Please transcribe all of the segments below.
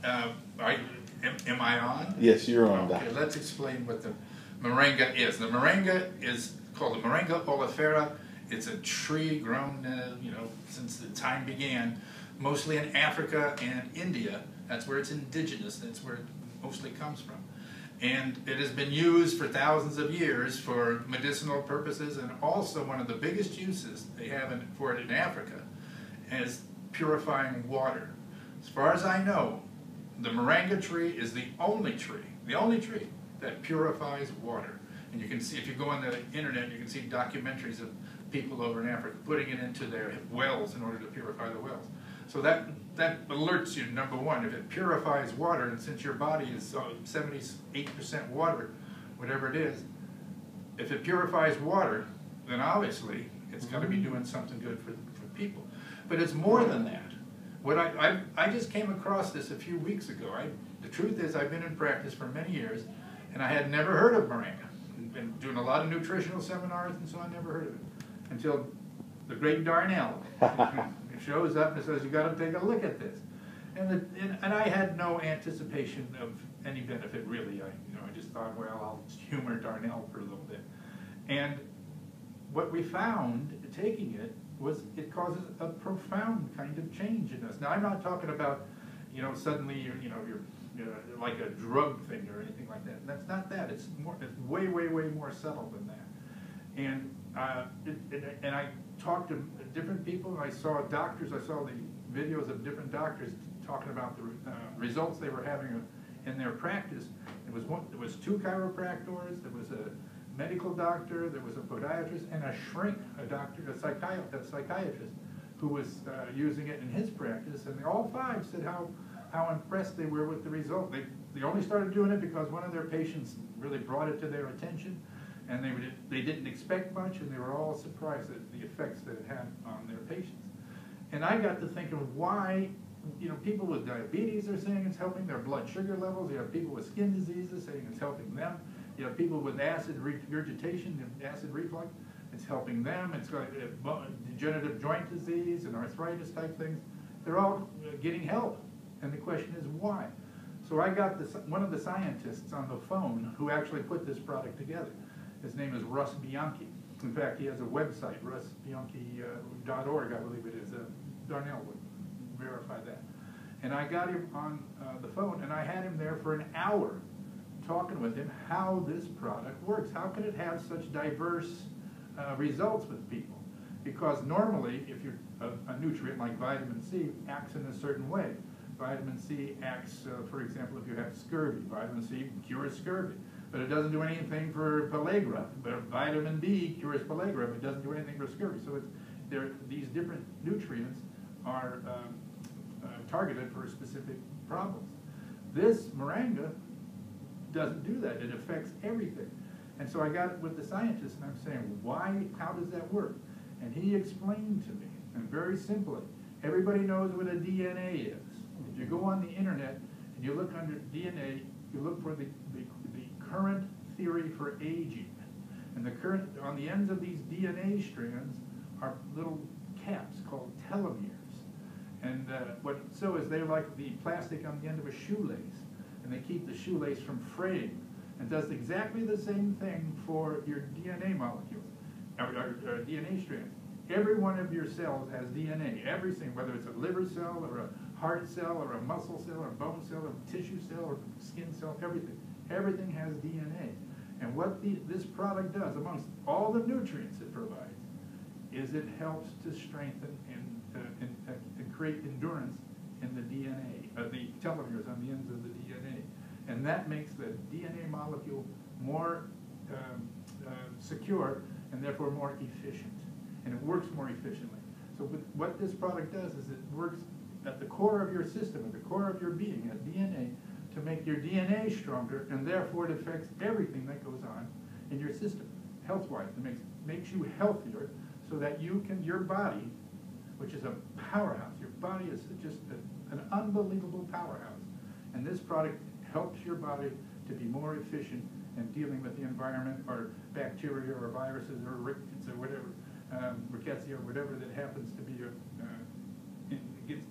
Am I on? Yes, you're on, Okay, Doctor. let's explain what the moringa is. The moringa is called the Moringa oleifera. It's a tree grown, since the time began, mostly in Africa and India. That's where it's indigenous. That's where it mostly comes from. And it has been used for thousands of years for medicinal purposes, and also one of the biggest uses they have for it in Africa is purifying water. As far as I know, the moringa tree is the only tree that purifies water. And you can see, if you go on the internet, you can see documentaries of people over in Africa putting it into their wells in order to purify the wells. So that alerts you, number one, if it purifies water, and since your body is 78% water, whatever it is, if it purifies water, then obviously it's got to be doing something good for people. But it's more than that. What I just came across this a few weeks ago. The truth is, I've been in practice for many years, and I had never heard of moringa. I've been doing a lot of nutritional seminars, and so I never heard of it until the great Darnell shows up and says, "You got to take a look at this." And I had no anticipation of any benefit really. I just thought, well, I'll humor Darnell for a little bit. And what we found taking it was it causes a profound kind of change in us. Now, I'm not talking about, suddenly you're like a drug thing or anything like that. That's not that. It's way more subtle than that. And and I talked to different people. I saw doctors. I saw the videos of different doctors talking about the results they were having in their practice. There was two chiropractors. There was a medical doctor. There was a podiatrist and a shrink, a psychiatrist, who was using it in his practice. And all five said how impressed they were with the result. They only started doing it because one of their patients really brought it to their attention. And they didn't expect much, and they were all surprised at the effects that it had on their patients. And I got to thinking, why, people with diabetes are saying it's helping their blood sugar levels. You have people with skin diseases saying it's helping them. You have people with acid regurgitation and acid reflux. It's helping them. It's got degenerative joint disease and arthritis type things. They're all getting help. And the question is why? So I got one of the scientists on the phone who actually put this product together. His name is Russ Bianchi. In fact, he has a website, russbianchi.org, I believe it is. Darnell would verify that. And I got him on the phone, and I had him there for an hour talking with him how this product works. How can it have such diverse results with people? Because normally, if you're a nutrient like vitamin C acts in a certain way. Vitamin C acts, for example, if you have scurvy. Vitamin C cures scurvy. But it doesn't do anything for pellagra. But vitamin B cures pellagra, but it doesn't do anything for scurvy. So these different nutrients are targeted for specific problems. This moringa doesn't do that. It affects everything. And so I got with the scientist, and I'm saying, how does that work? And he explained to me, and very simply, everybody knows what a DNA is. If you go on the internet and you look under DNA, you look for the current theory for aging. And on the ends of these DNA strands are little caps called telomeres. And they're like the plastic on the end of a shoelace. And they keep the shoelace from fraying. And does exactly the same thing for your DNA molecules, or DNA strands. Every one of your cells has DNA. Everything, whether it's a liver cell, or a heart cell, or a muscle cell, or a bone cell, or a tissue cell, or skin cell, everything. Everything has DNA. And what this product does, amongst all the nutrients it provides, is it helps to strengthen and create endurance in the DNA, the telomeres on the ends of the DNA. And that makes the DNA molecule more secure and therefore more efficient. And it works more efficiently. So what this product does is it works at the core of your system, at the core of your being, at DNA, to make your DNA stronger, and therefore it affects everything that goes on in your system, health-wise. It makes you healthier so that your body, which is a powerhouse, your body is just an unbelievable powerhouse. And this product helps your body to be more efficient in dealing with the environment, or bacteria, or viruses, or rickets, or whatever, rickettsia, or whatever that happens to be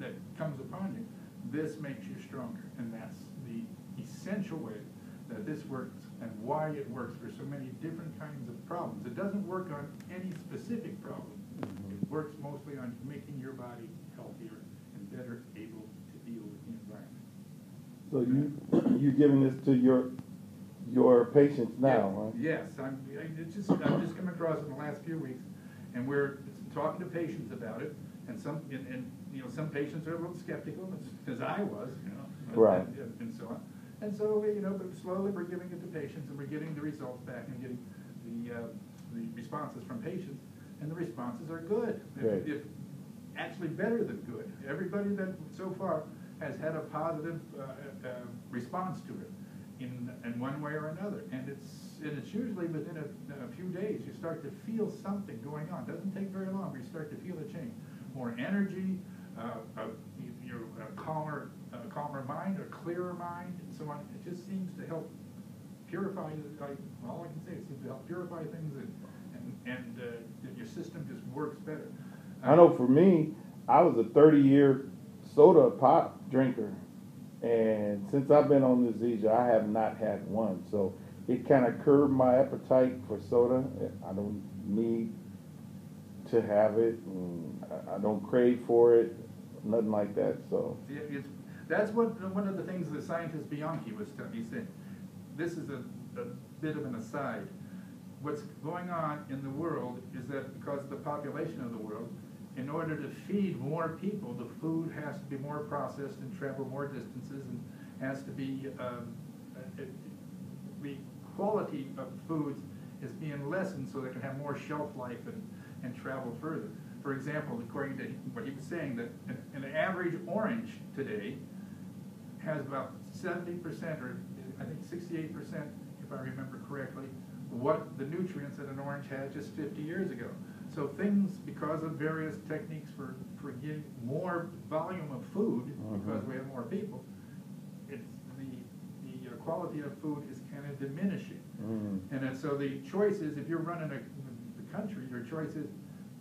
that comes upon you. this makes you stronger, and that's the essential way that this works and why it works for so many different kinds of problems. It doesn't work on any specific problem. It works mostly on making your body healthier and better able to deal with the environment. So you giving this to your patients now, right? Yes, I've just come across in the last few weeks, and we're talking to patients about it, and some patients are a little skeptical, as I was, right, and so on. And so, but slowly we're giving it to patients, and we're getting the results back and getting the responses from patients, and the responses are good. If actually better than good. Everybody that so far has had a positive response to it in one way or another, and it's usually within a few days you start to feel something going on. It doesn't take very long, but you start to feel a change. More energy, you're a calmer mind, a clearer mind, and so on. It just seems to help purify. All I can say is it seems to help purify things, and your system just works better. I know for me, I was a 30-year soda pop drinker, and since I've been on the Zija, I have not had one. So it kind of curbed my appetite for soda. I don't need to have it, and I don't crave for it, nothing like that. So that's one of the things that scientist Bianchi was saying. This is a bit of an aside. What's going on in the world is that because of the population of the world, in order to feed more people, the food has to be more processed and travel more distances, and has to be the quality of foods is being lessened so they can have more shelf life and travel further. For example, according to what he was saying, that an average orange today has about 70%, or I think 68%, if I remember correctly, what the nutrients that an orange had just 50 years ago. So things, because of various techniques for getting more volume of food, because we have more people, it's the quality of food is kind of diminishing. And so the choice is, if you're running the country, your choice is,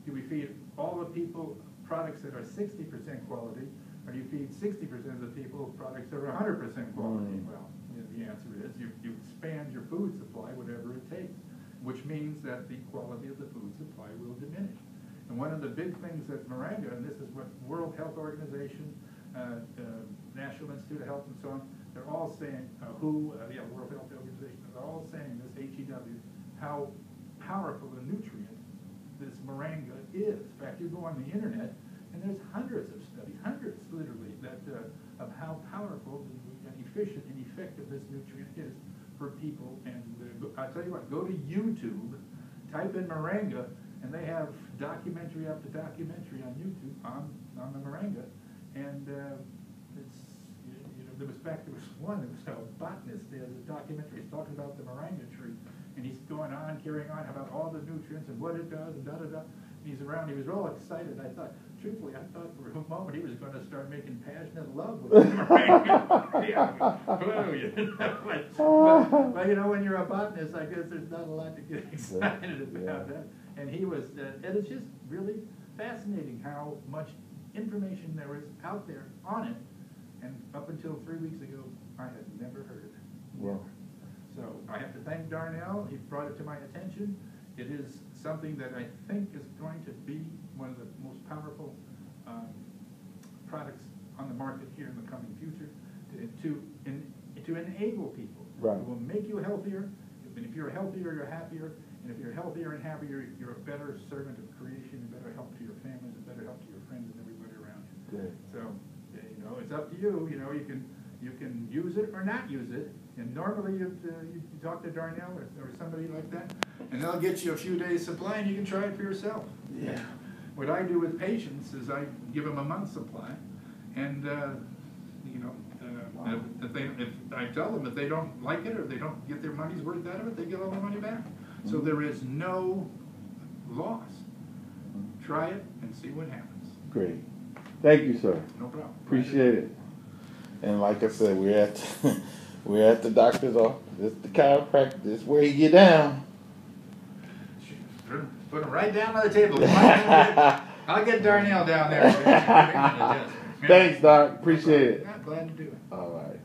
do we feed all the people products that are 60% quality, or do you feed 60% of the people products that are 100% quality? Well, the answer is you expand your food supply, whatever it takes, which means that the quality of the food supply will diminish. And one of the big things that Moringa, and this is what World Health Organization, National Institute of Health, and so on, they're all saying, World Health Organization, they're all saying, this HEW, how powerful a nutrient this Moringa is. In fact, you go on the internet, and there's hundreds of studies, hundreds literally, that of how powerful and efficient and effective this nutrient is for people. And I'll tell you what, go to YouTube, type in Moringa, and they have documentary after documentary on YouTube on the Moringa. And there was one, it was a botanist, there's a documentary, he's talking about the Moringa tree, and he's going on, carrying on about all the nutrients and what it does, and da-da-da. He's around, he was all excited. I thought, truthfully, I thought for a moment he was going to start making passionate love with the Moringa. But when you're a botanist, I guess there's not a lot to get excited about that. And he was, and it's just really fascinating how much information there is out there on it. And up until 3 weeks ago, I had never heard of it. Wow. So I have to thank Darnell. He brought it to my attention. It is something that I think is going to be one of the most powerful products on the market here in the coming future to enable people. Right. It will make you healthier. And if you're healthier, you're happier. And if you're healthier and happier, you're a better servant of creation, and better help to your families, and better help to your friends and everybody around you. Good. So, it's up to you. You can use it or not use it. And normally you talk to Darnell or somebody like that, and they'll get you a few days supply, and you can try it for yourself. Yeah. What I do with patients is I give them a month's supply, and if I tell them if they don't like it or they don't get their money's worth out of it, they get all their money back. So there is no loss. Try it and see what happens. Great. Thank you, sir. No problem. Appreciate it. And like I said, we're at the doctor's office. This is the chiropractor. This is where you get down. Put him right down on the table. I'll get Darnell down there. Thanks, Doc. Appreciate it. Yeah, glad to do it. All right.